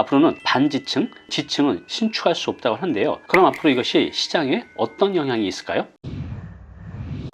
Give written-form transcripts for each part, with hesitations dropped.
앞으로는 반지층, 지층은 신축할 수 없다고 하는데요. 그럼 앞으로 이것이 시장에 어떤 영향이 있을까요?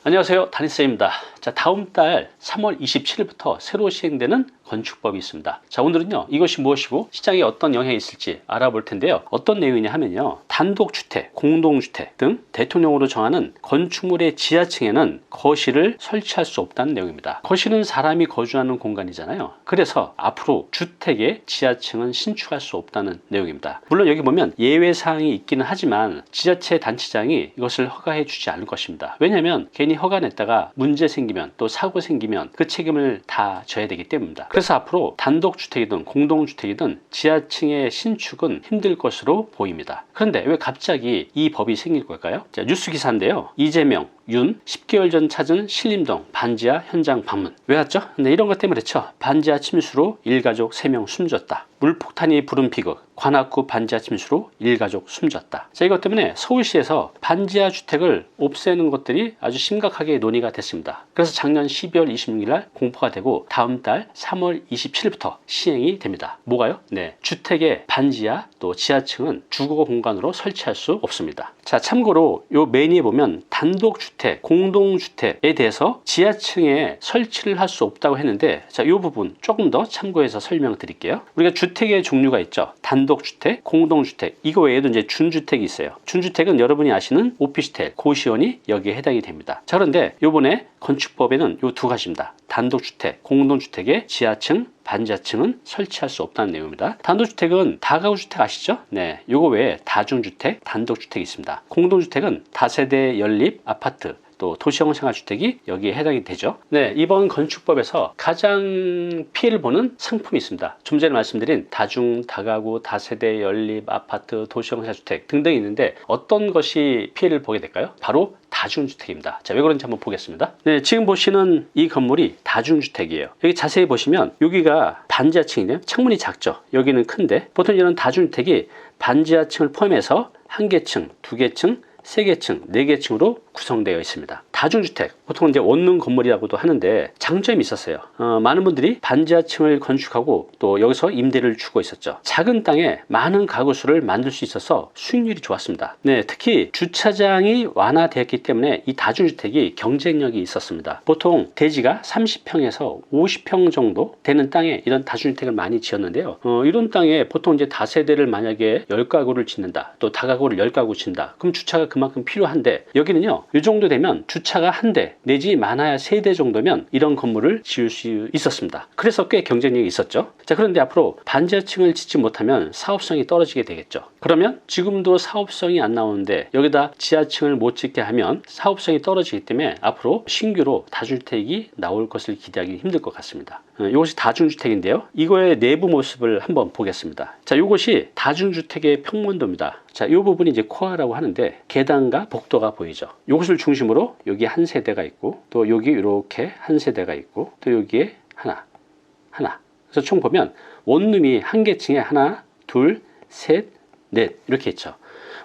안녕하세요, 다니쌤입니다. 자, 다음 달 3월 27일부터 새로 시행되는 건축법이 있습니다. 자, 오늘은요, 이것이 무엇이고 시장에 어떤 영향이 있을지 알아볼 텐데요. 어떤 내용이냐 하면요, 단독주택, 공동주택 등 대통령으로 정하는 건축물의 지하층에는 거실을 설치할 수 없다는 내용입니다. 거실은 사람이 거주하는 공간이잖아요. 그래서 앞으로 주택의 지하층은 신축할 수 없다는 내용입니다. 물론 여기 보면 예외사항이 있기는 하지만 지자체 단체장이 이것을 허가해 주지 않을 것입니다. 왜냐하면 괜히 허가 냈다가 문제 생기면, 또 사고 생기면 그 책임을 다 져야 되기 때문입니다. 그래서 앞으로 단독주택이든 공동주택이든 지하층의 신축은 힘들 것으로 보입니다. 그런데 왜 갑자기 이 법이 생길 걸까요? 자, 뉴스 기사인데요. 이재명, 윤 10개월 전 찾은 신림동 반지하 현장 방문. 왜 왔죠? 네, 이런 것 때문에 그렇죠. 반지하 침수로 일가족 3명 숨졌다. 물폭탄이 부른 비극. 관악구 반지하 침수로 일가족 숨졌다. 자, 이것 때문에 서울시에서 반지하 주택을 없애는 것들이 아주 심각하게 논의가 됐습니다. 그래서 작년 12월 26일 날 공포가 되고 다음 달 3월 27일부터 시행이 됩니다. 뭐가요? 네, 주택의 반지하 또 지하층은 주거 공간으로 설치할 수 없습니다. 자, 참고로 요 메뉴에 보면 단독주택, 공동주택에 대해서 지하층에 설치를 할 수 없다고 했는데, 자, 이 부분 조금 더 참고해서 설명드릴게요. 우리가 주택의 종류가 있죠. 단독주택, 공동주택, 이거 외에도 이제 준주택이 있어요. 준주택은 여러분이 아시는 오피스텔, 고시원이 여기에 해당이 됩니다. 자, 그런데 요번에 건축법에는 요 두 가지입니다. 단독주택, 공동주택의 지하층, 반지하층은 설치할 수 없다는 내용입니다. 단독주택은 다가구주택 아시죠? 네, 요거 외에 다중주택, 단독주택이 있습니다. 공동주택은 다세대 연립 아파트, 또 도시형 생활주택이 여기에 해당이 되죠. 네, 이번 건축법에서 가장 피해를 보는 상품이 있습니다. 좀 전에 말씀드린 다중, 다가구, 다세대 연립 아파트, 도시형 생활주택 등등이 있는데 어떤 것이 피해를 보게 될까요? 바로 다중주택입니다. 자, 왜 그런지 한번 보겠습니다. 네, 지금 보시는 이 건물이 다중주택이에요. 여기 자세히 보시면 여기가 반지하층이네요. 창문이 작죠. 여기는 큰데 보통 이런 다중주택이 반지하층을 포함해서 한 개층, 두 개층, 세 개층, 네 개층으로 구성되어 있습니다. 다중주택, 보통 이제 원룸 건물이라고도 하는데 장점이 있었어요. 많은 분들이 반지하층을 건축하고 또 여기서 임대를 주고 있었죠. 작은 땅에 많은 가구 수를 만들 수 있어서 수익률이 좋았습니다. 네, 특히 주차장이 완화되었기 때문에 이 다중주택이 경쟁력이 있었습니다. 보통 대지가 30평에서 50평 정도 되는 땅에 이런 다중주택을 많이 지었는데요. 이런 땅에 보통 이제 다세대를 만약에 10가구를 짓는다, 또 다가구를 10가구 짓는다, 그럼 주차가 그만큼 필요한데 여기는요, 이 정도 되면 주차가 한 대 내지 많아야 세 대 정도면 이런 건물을 지을 수 있었습니다. 그래서 꽤 경쟁력이 있었죠. 자, 그런데 앞으로 반지하층을 짓지 못하면 사업성이 떨어지게 되겠죠. 그러면 지금도 사업성이 안 나오는데 여기다 지하층을 못 짓게 하면 사업성이 떨어지기 때문에 앞으로 신규로 다주택이 나올 것을 기대하기 힘들 것 같습니다. 이것이 다중주택인데요. 이거의 내부 모습을 한번 보겠습니다. 자, 이것이 다중주택의 평면도입니다. 자, 이 부분이 이제 코어라고 하는데 계단과 복도가 보이죠. 이것을 중심으로 여기 한 세대가 있고 또 여기 이렇게 한 세대가 있고 또 여기에 하나. 그래서 총 보면 원룸이 한 개층에 하나, 둘, 셋, 넷 이렇게 있죠.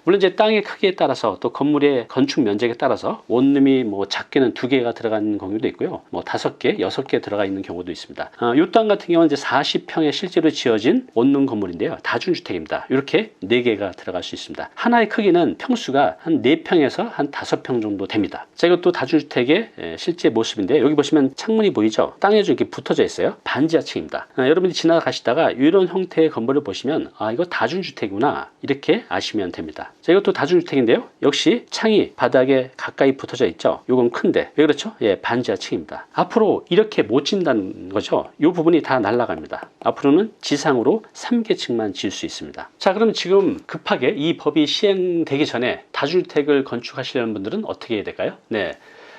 물론 이제 땅의 크기에 따라서 또 건물의 건축 면적에 따라서 원룸이 뭐 작게는 2개가 들어가는 경우도 있고요. 뭐 5개, 6개 들어가 있는 경우도 있습니다. 이 땅 같은 경우는 이제 40평에 실제로 지어진 원룸 건물인데요. 다중주택입니다. 이렇게 4개가 들어갈 수 있습니다. 하나의 크기는 평수가 한 4평에서 한 5평 정도 됩니다. 자, 이것도 다중주택의 실제 모습인데 여기 보시면 창문이 보이죠? 땅에 좀 이렇게 붙어져 있어요. 반지하층입니다. 여러분들이 지나가시다가 이런 형태의 건물을 보시면 아, 이거 다중주택이구나 이렇게 아시면 됩니다. 자, 이것도 다중주택인데요. 역시 창이 바닥에 가까이 붙어져 있죠. 이건 큰데 왜 그렇죠? 예, 반지하층입니다. 앞으로 이렇게 못 짓는다는 거죠. 이 부분이 다 날아갑니다. 앞으로는 지상으로 3개층만 지을 수 있습니다. 자, 그럼 지금 급하게 이 법이 시행되기 전에 다주택을 건축하시려는 분들은 어떻게 해야 될까요? 네,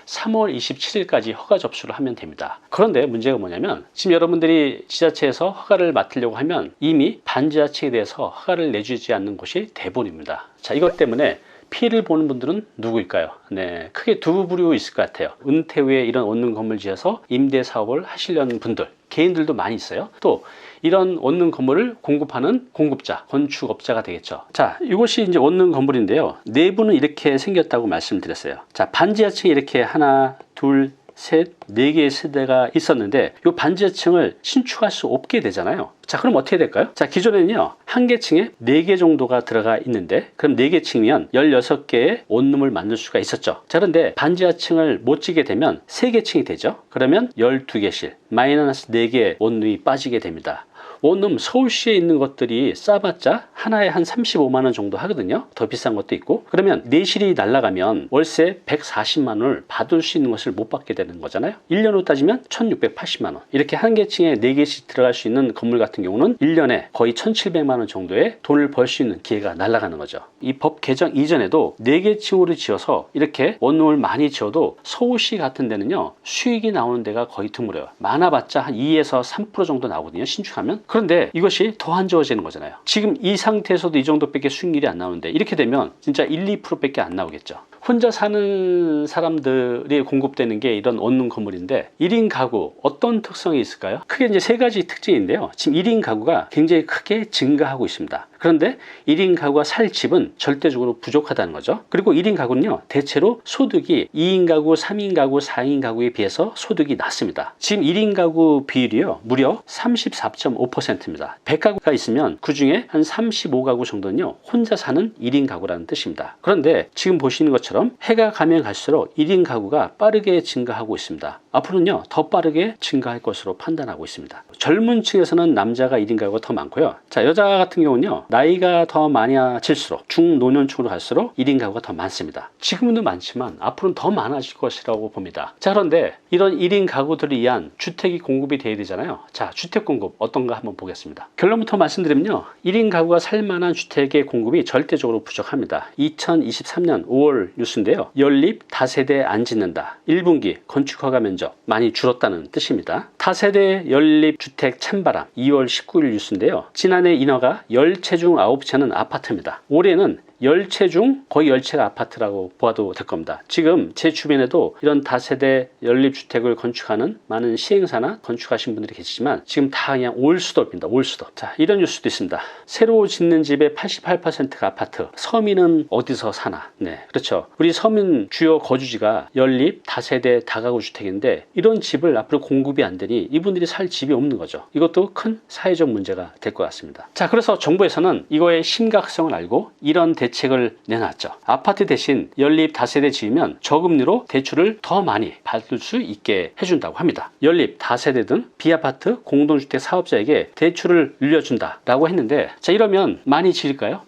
3월 27일까지 허가 접수를 하면 됩니다. 그런데 문제가 뭐냐면 지금 여러분들이 지자체에서 허가를 맡으려고 하면 이미 반지하층에 대해서 허가를 내주지 않는 곳이 대부분입니다. 자, 이것 때문에 피해를 보는 분들은 누구일까요? 네, 크게 두 부류 있을 것 같아요. 은퇴 후에 이런 원룸 건물 지어서 임대 사업을 하시려는 분들, 개인들도 많이 있어요. 또 이런 원룸 건물을 공급하는 공급자, 건축업자가 되겠죠. 자, 이것이 이제 원룸 건물인데요. 내부는 이렇게 생겼다고 말씀드렸어요. 자, 반지하층이 이렇게 하나, 둘, 셋, 네 개의 세대가 있었는데 이 반지하층을 신축할 수 없게 되잖아요. 자, 그럼 어떻게 될까요? 자, 기존에는요, 한 개 층에 4개 정도가 들어가 있는데, 그럼 4개 층이면 16개의 원룸을 만들 수가 있었죠. 자, 그런데 반지하층을 못 지게 되면 3개 층이 되죠. 그러면 12개실, 마이너스 4개의 원룸이 빠지게 됩니다. 원룸 서울시에 있는 것들이 싸봤자 하나에 한 35만 원 정도 하거든요. 더 비싼 것도 있고. 그러면 내실이 날아가면 월세 140만 원을 받을 수 있는 것을 못 받게 되는 거잖아요. 1년으로 따지면 1680만 원. 이렇게 한 개 층에 4개씩 들어갈 수 있는 건물 같은 경우는 1년에 거의 1700만 원 정도의 돈을 벌 수 있는 기회가 날아가는 거죠. 이 법 개정 이전에도 4개 층으로 지어서 이렇게 원룸을 많이 지어도 서울시 같은 데는요, 수익이 나오는 데가 거의 드물어요. 많아봤자 한 2에서 3% 정도 나오거든요, 신축하면. 그런데 이것이 더 안 좋아지는 거잖아요. 지금 이 상태에서도 이 정도밖에 수익률이 안 나오는데 이렇게 되면 진짜 1, 2%밖에 안 나오겠죠. 혼자 사는 사람들이 공급되는 게 이런 원룸 건물인데 1인 가구 어떤 특성이 있을까요? 크게 이제 3가지 특징인데요. 지금 1인 가구가 굉장히 크게 증가하고 있습니다. 그런데 1인 가구가 살 집은 절대적으로 부족하다는 거죠. 그리고 1인 가구는요, 대체로 소득이 2인 가구, 3인 가구, 4인 가구에 비해서 소득이 낮습니다. 지금 1인 가구 비율이요, 무려 34.5%입니다. 100가구가 있으면 그 중에 한 35가구 정도는요, 혼자 사는 1인 가구라는 뜻입니다. 그런데 지금 보시는 것처럼 해가 가면 갈수록 1인 가구가 빠르게 증가하고 있습니다. 앞으로는요, 더 빠르게 증가할 것으로 판단하고 있습니다. 젊은 층에서는 남자가 1인 가구가 더 많고요. 자, 여자 같은 경우는요, 나이가 더 많아질수록 중노년층으로 갈수록 1인 가구가 더 많습니다. 지금도 많지만 앞으로는 더 많아질 것이라고 봅니다. 자, 그런데 이런 1인 가구들을 위한 주택이 공급이 돼야 되잖아요. 자, 주택 공급 어떤가 한번 보겠습니다. 결론부터 말씀드리면요, 1인 가구가 살만한 주택의 공급이 절대적으로 부족합니다. 2023년 5월 뉴스인데요, 연립 다세대 안 짓는다, 1분기 건축 허가 면적 많이 줄었다는 뜻입니다. 다세대 연립 주택 찬바람, 2월 19일 뉴스인데요, 지난해 인허가 10채 중 9채는 아파트입니다. 올해는 10채 중 거의 10채가 아파트라고 보아도 될 겁니다. 지금 제 주변에도 이런 다세대 연립주택을 건축하는 많은 시행사나 건축하신 분들이 계시지만 지금 다 그냥 올수도입니다. 올수도. 자, 이런 뉴스도 있습니다. 새로 짓는 집의 88%가 아파트. 서민은 어디서 사나? 네, 그렇죠. 우리 서민 주요 거주지가 연립 다세대 다가구 주택인데 이런 집을 앞으로 공급이 안 되니 이분들이 살 집이 없는 거죠. 이것도 큰 사회적 문제가 될 것 같습니다. 자, 그래서 정부에서는 이거의 심각성을 알고 이런 대책을 내놨죠. 아파트 대신 연립 다세대 지으면 저금리로 대출을 더 많이 받을 수 있게 해준다고 합니다. 연립 다세대 등 비아파트 공동주택 사업자에게 대출을 늘려준다라고 했는데, 자, 이러면 많이 지을까요?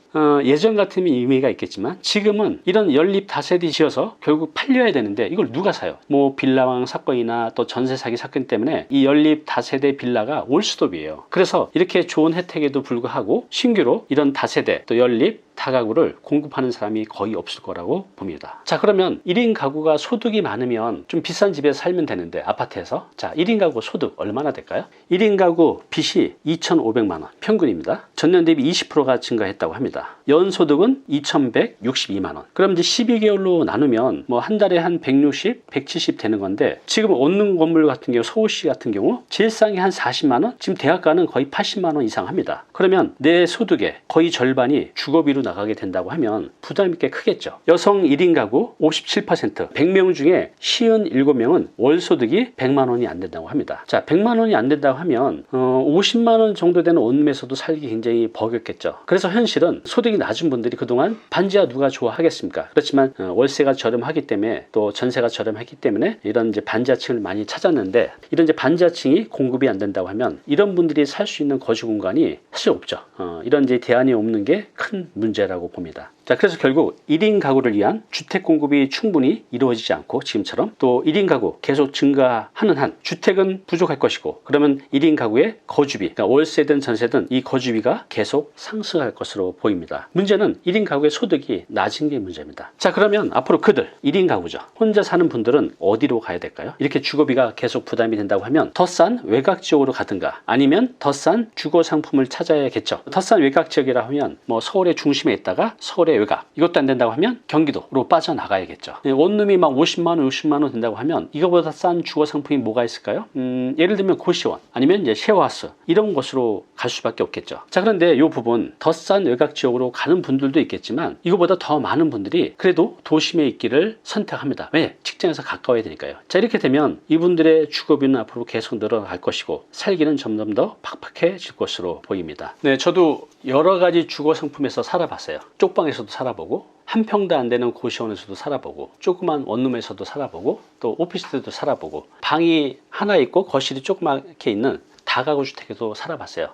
예전 같으면 의미가 있겠지만 지금은 이런 연립 다세대 지어서 결국 팔려야 되는데 이걸 누가 사요? 뭐 빌라왕 사건이나 또 전세 사기 사건 때문에 이 연립 다세대 빌라가 올스톱이에요. 그래서 이렇게 좋은 혜택에도 불구하고 신규로 이런 다세대 또 연립 다가구를 공급하는 사람이 거의 없을 거라고 봅니다. 자, 그러면 1인 가구가 소득이 많으면 좀 비싼 집에서 살면 되는데 아파트에서, 자, 1인 가구 소득 얼마나 될까요? 1인 가구 빚이 2,500만 원 평균입니다. 전년 대비 20%가 증가했다고 합니다. 연소득은 2,162만 원. 그럼 이제 12개월로 나누면 뭐 한 달에 한 160, 170 되는 건데 지금 얻는 건물 같은 경우 서울시 같은 경우 제일 싼 게 한 40만 원, 지금 대학가는 거의 80만 원 이상 합니다. 그러면 내 소득의 거의 절반이 주거비로 나가게 된다고 하면 부담이 꽤 크겠죠. 여성 1인 가구 57%, 100명 중에 57명은 월소득이 100만 원이 안 된다고 합니다. 자, 100만 원이 안 된다고 하면 50만 원 정도 되는 원룸에서도 살기 굉장히 버겁겠죠. 그래서 현실은 소득이 낮은 분들이 그동안 반지하 누가 좋아하겠습니까? 그렇지만 월세가 저렴하기 때문에 또 전세가 저렴하기 때문에 이런 이제 반지하층을 많이 찾았는데 이런 이제 반지하층이 공급이 안 된다고 하면 이런 분들이 살 수 있는 거주 공간이 사실 없죠. 이런 이제 대안이 없는 게 큰 문제라고 봅니다. 자, 그래서 결국 1인 가구를 위한 주택 공급이 충분히 이루어지지 않고 지금처럼 또 1인 가구 계속 증가하는 한 주택은 부족할 것이고 그러면 1인 가구의 거주비, 그러니까 월세든 전세든 이 거주비가 계속 상승할 것으로 보입니다. 문제는 1인 가구의 소득이 낮은 게 문제입니다. 자, 그러면 앞으로 그들 1인 가구죠. 혼자 사는 분들은 어디로 가야 될까요? 이렇게 주거비가 계속 부담이 된다고 하면 더 싼 외곽 지역으로 가든가 아니면 더 싼 주거 상품을 찾아야겠죠. 더 싼 외곽 지역이라 하면 뭐 서울의 중심 도심에 있다가 서울의 외곽, 이것도 안 된다고 하면 경기도로 빠져나가야겠죠. 원룸이 막 50만 원, 60만 원 된다고 하면 이거보다 싼 주거 상품이 뭐가 있을까요? 예를 들면 고시원 아니면 이제 쉐어하우스 이런 곳으로 갈 수밖에 없겠죠. 자, 그런데 이 부분 더 싼 외곽 지역으로 가는 분들도 있겠지만 이거보다 더 많은 분들이 그래도 도심에 있기를 선택합니다. 왜? 직장에서 가까워야 되니까요. 자, 이렇게 되면 이분들의 주거비는 앞으로 계속 늘어날 것이고 살기는 점점 더 팍팍해질 것으로 보입니다. 네, 저도 여러 가지 주거 상품에서 살아봤어요. 쪽방에서도 살아보고 한 평도 안 되는 고시원에서도 살아보고 조그만 원룸에서도 살아보고 또 오피스텔도 살아보고 방이 하나 있고 거실이 조그맣게 있는 다가구 주택에도 살아봤어요.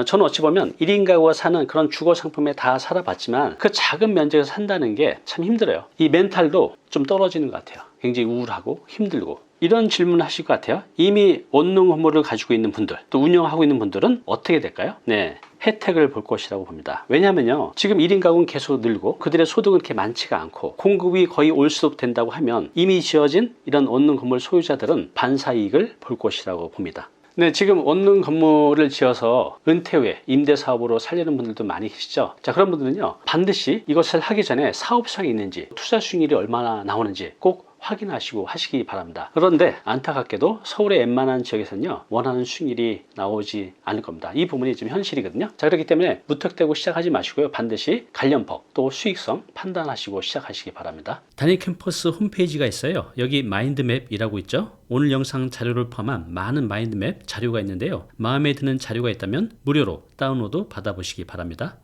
저는 어찌 보면 1인 가구가 사는 그런 주거 상품에 다 살아봤지만 그 작은 면적에서 산다는 게 참 힘들어요. 이 멘탈도 좀 떨어지는 것 같아요. 굉장히 우울하고 힘들고. 이런 질문을 하실 것 같아요. 이미 원룸 건물을 가지고 있는 분들, 또 운영하고 있는 분들은 어떻게 될까요? 네, 혜택을 볼 것이라고 봅니다. 왜냐하면요, 지금 1인 가구는 계속 늘고 그들의 소득은 그렇게 많지가 않고 공급이 거의 올수록 된다고 하면 이미 지어진 이런 원룸 건물 소유자들은 반사이익을 볼 것이라고 봅니다. 네, 지금 원룸 건물을 지어서 은퇴 후에 임대사업으로 살리는 분들도 많이 계시죠. 자, 그런 분들은요, 반드시 이것을 하기 전에 사업성이 있는지, 투자 수익률이 얼마나 나오는지 꼭 확인하시고 하시기 바랍니다. 그런데 안타깝게도 서울의 웬만한 지역에서는요, 원하는 수익률이 나오지 않을 겁니다. 이 부분이 지금 현실이거든요. 자, 그렇기 때문에 무턱대고 시작하지 마시고요, 반드시 관련법 또 수익성 판단하시고 시작하시기 바랍니다. 단일 캠퍼스 홈페이지가 있어요. 여기 마인드맵이라고 있죠. 오늘 영상 자료를 포함한 많은 마인드맵 자료가 있는데요, 마음에 드는 자료가 있다면 무료로 다운로드 받아보시기 바랍니다.